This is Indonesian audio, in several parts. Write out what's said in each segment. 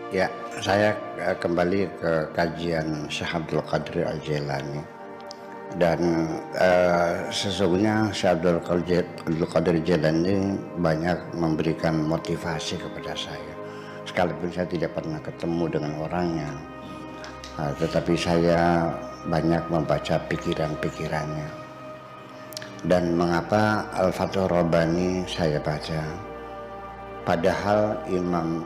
Ya, saya kembali ke kajian Syekh Abdul Qadir Al-Jailani dan sesungguhnya Syekh Abdul Qadir Al-Jailani banyak memberikan motivasi kepada saya. Sekalipun saya tidak pernah ketemu dengan orangnya, tetapi saya banyak membaca pikiran-pikirannya. Dan mengapa Al-Fathur Rabbani saya baca? Padahal Imam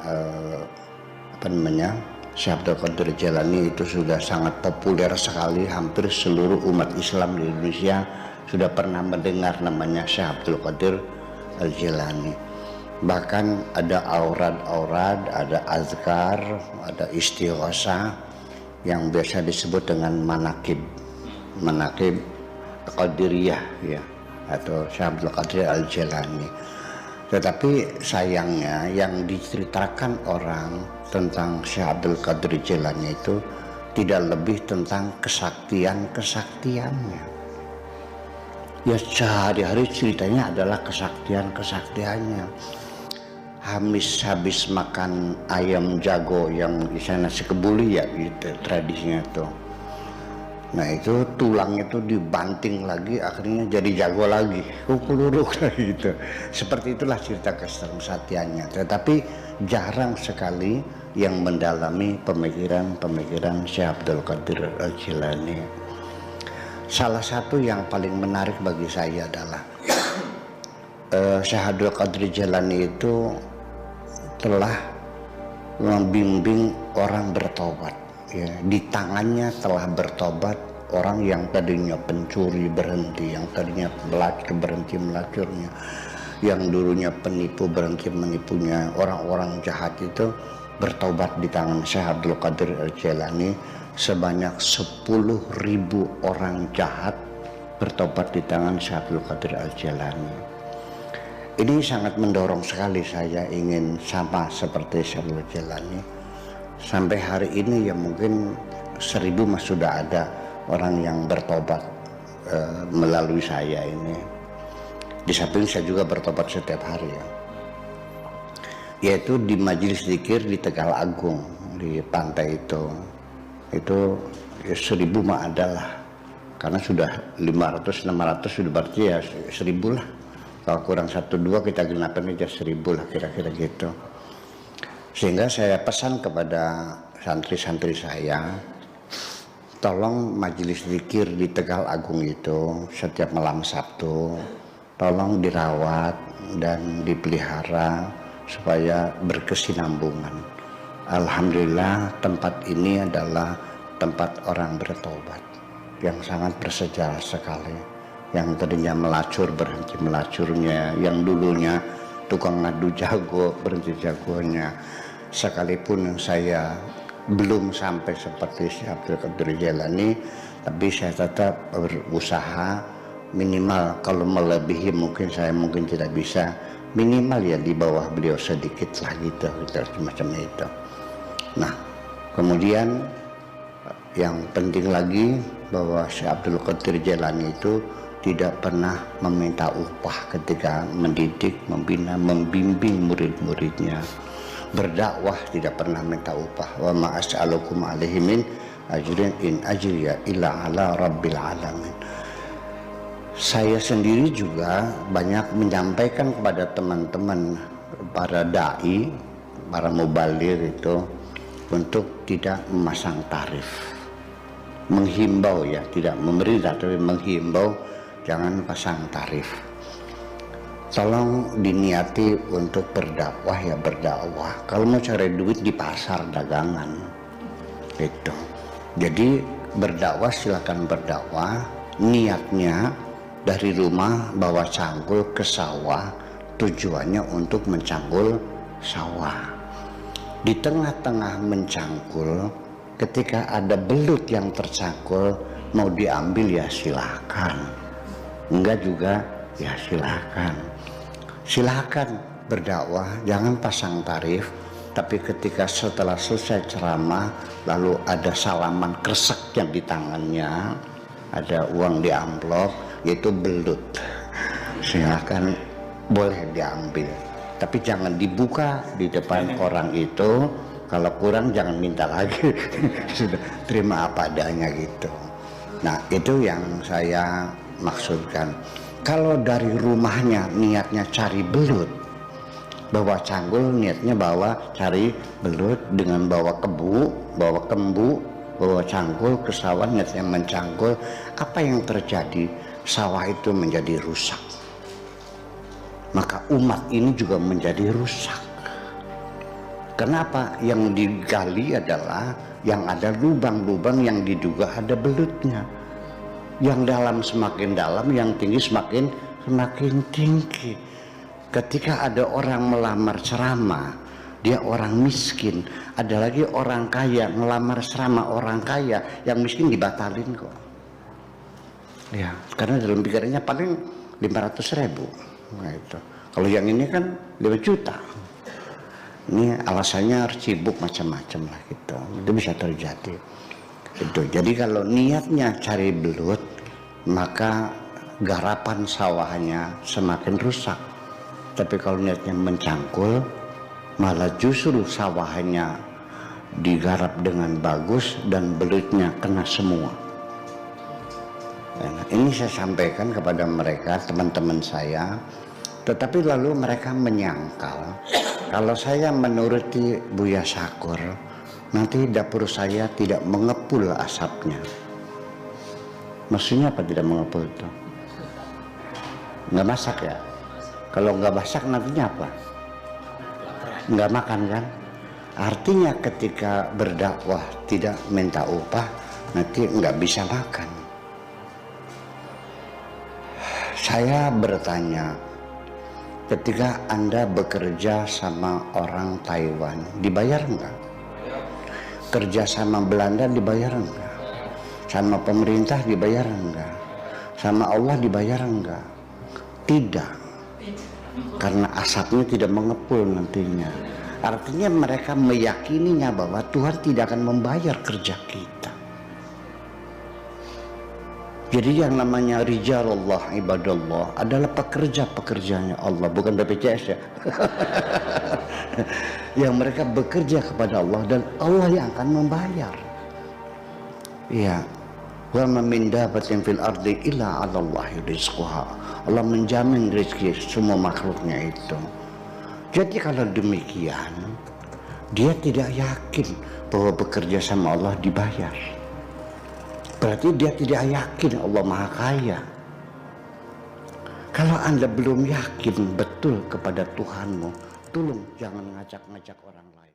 Syekh Abdul Qadir Jailani itu sudah sangat populer sekali, hampir seluruh umat Islam di Indonesia sudah pernah mendengar namanya Syekh Abdul Qadir Al-Jailani. Bahkan ada aurad-aurad, ada azkar, ada istighosah yang biasa disebut dengan manakib Qadiriyah ya, atau Syekh Abdul Qadir Al-Jailani. Tetapi sayangnya yang diceritakan orang tentang Syekh Abdul Qadir Jailani itu tidak lebih tentang kesaktiannya. Ya sehari-hari ceritanya adalah kesaktiannya. Habis makan ayam jago yang di sana nasi kebuli ya gitu tradisinya tuh. Nah itu tulang itu dibanting lagi, akhirnya jadi jago lagi, kukuluruk gitu. Seperti itulah cerita kesaktiannya. Tetapi jarang sekali yang mendalami pemikiran Syekh Abdul Qadir Al-Jailani. Salah satu yang paling menarik bagi saya adalah Syekh Abdul Qadir Jailani itu telah membimbing orang bertobat. Ya, di tangannya telah bertobat orang yang tadinya pencuri berhenti, yang tadinya pelacur berhenti melacurnya, yang dulunya penipu berhenti menipunya, orang-orang jahat itu bertobat di tangan Syekh Abdul Qadir Al-Jailani. Sebanyak 10.000 orang jahat bertobat di tangan Syekh Abdul Qadir Al-Jailani. Ini sangat mendorong sekali saya ingin sama seperti Syekh Abdul Jailani. Sampai hari ini ya mungkin 1.000 mas sudah ada orang yang bertobat melalui saya ini. Di samping saya juga bertobat setiap hari ya. Yaitu di majelis zikir di Tegal Agung di pantai itu ya 1.000 mah adalah, karena sudah 500-600 sudah berarti ya 1.000 lah. Kalau kurang 1-2 kita genapin aja 1.000 lah kira-kira gitu. Sehingga saya pesan kepada santri-santri saya, tolong majelis zikir di Tegal Agung itu setiap malam Sabtu tolong dirawat dan dipelihara supaya berkesinambungan. Alhamdulillah tempat ini adalah tempat orang bertobat yang sangat bersejarah sekali. Yang tadinya melacur berhenti melacurnya, yang dulunya tukang ngadu jago berhenti jagonya. Sekalipun saya belum sampai seperti Syekh Abdul Qadir Jailani, tapi saya tetap berusaha minimal, kalau melebihi saya mungkin tidak bisa, minimal ya di bawah beliau sedikit lah gitu semacam itu. Nah kemudian yang penting lagi bahwa Syekh Abdul Qadir Jailani itu tidak pernah meminta upah ketika mendidik, membina, membimbing murid-muridnya. Berdakwah tidak pernah minta upah. Wa ma as'alukum alaihi min ajrin in ajriya illa ala rabbil alamin. Saya sendiri juga banyak menyampaikan kepada teman-teman para dai, para mubaligh itu untuk tidak memasang tarif. Menghimbau ya, tidak memerintah tapi menghimbau jangan pasang tarif. Tolong diniati untuk berdakwah ya berdakwah. Kalau mau cari duit di pasar dagangan gitu. Jadi berdakwah silakan berdakwah. Niatnya dari rumah bawa cangkul ke sawah, tujuannya untuk mencangkul sawah. Di tengah-tengah mencangkul, ketika ada belut yang tercangkul mau diambil ya silahkan, enggak juga ya silahkan. Silahkan berdakwah, jangan pasang tarif. Tapi ketika setelah selesai ceramah lalu ada salaman kresek yang di tangannya, ada uang di amplop, yaitu belut, silahkan boleh diambil. Tapi jangan dibuka di depan orang itu, Kalau kurang jangan minta lagi. Sudah terima apa adanya gitu. Nah itu yang saya maksudkan. Kalau dari rumahnya niatnya cari belut, bawa canggul niatnya bawa cari belut, dengan bawa kembu, bawa canggul ke sawah niatnya mencangkul, apa yang terjadi? Sawah itu menjadi rusak. Maka umat ini juga menjadi rusak. Kenapa? Yang digali adalah yang ada lubang-lubang yang diduga ada belutnya. Yang dalam semakin dalam, yang tinggi semakin tinggi. Ketika ada orang melamar ceramah, dia orang miskin. Ada lagi orang kaya melamar ceramah orang kaya, yang miskin dibatalin kok. Ya, karena dalam pikirannya paling 500.000. Nah, itu. Kalau yang ini kan 5 juta. Ini alasannya harus sibuk macam-macam lah gitu. Itu bisa terjadi. Itu. Jadi kalau niatnya cari belut, maka garapan sawahnya semakin rusak. Tapi kalau niatnya mencangkul, malah justru sawahnya digarap dengan bagus dan belutnya kena semua. Nah, ini saya sampaikan kepada mereka, teman-teman saya. Tetapi lalu mereka menyangkal, kalau saya menuruti Buya Syakur, nanti dapur saya tidak mengepul asapnya. Maksudnya apa tidak mengepul itu? Nggak masak ya? Kalau nggak masak nantinya apa? Nggak makan kan? Artinya ketika berdakwah tidak minta upah, nanti nggak bisa makan. Saya bertanya, ketika Anda bekerja sama orang Taiwan, dibayar enggak? Kerja sama Belanda dibayar enggak? Sama pemerintah dibayar enggak? Sama Allah dibayar enggak? Tidak. Karena asapnya tidak mengepul nantinya. Artinya mereka meyakininya bahwa Tuhan tidak akan membayar kerja kita. Jadi yang namanya rijalullah ibadallah adalah pekerja-pekerjanya Allah, bukan BPJS ya. Yang mereka bekerja kepada Allah dan Allah yang akan membayar. Ya. Wa ma min dabatin fil ardi illa 'alallahi rizquha. Allah menjamin rezeki semua makhluknya itu. Jadi kalau demikian, dia tidak yakin bahwa bekerja sama Allah dibayar. Berarti dia tidak yakin Allah Maha Kaya. Kalau Anda belum yakin betul kepada Tuhanmu, tolong jangan ngajak-ngajak orang lain.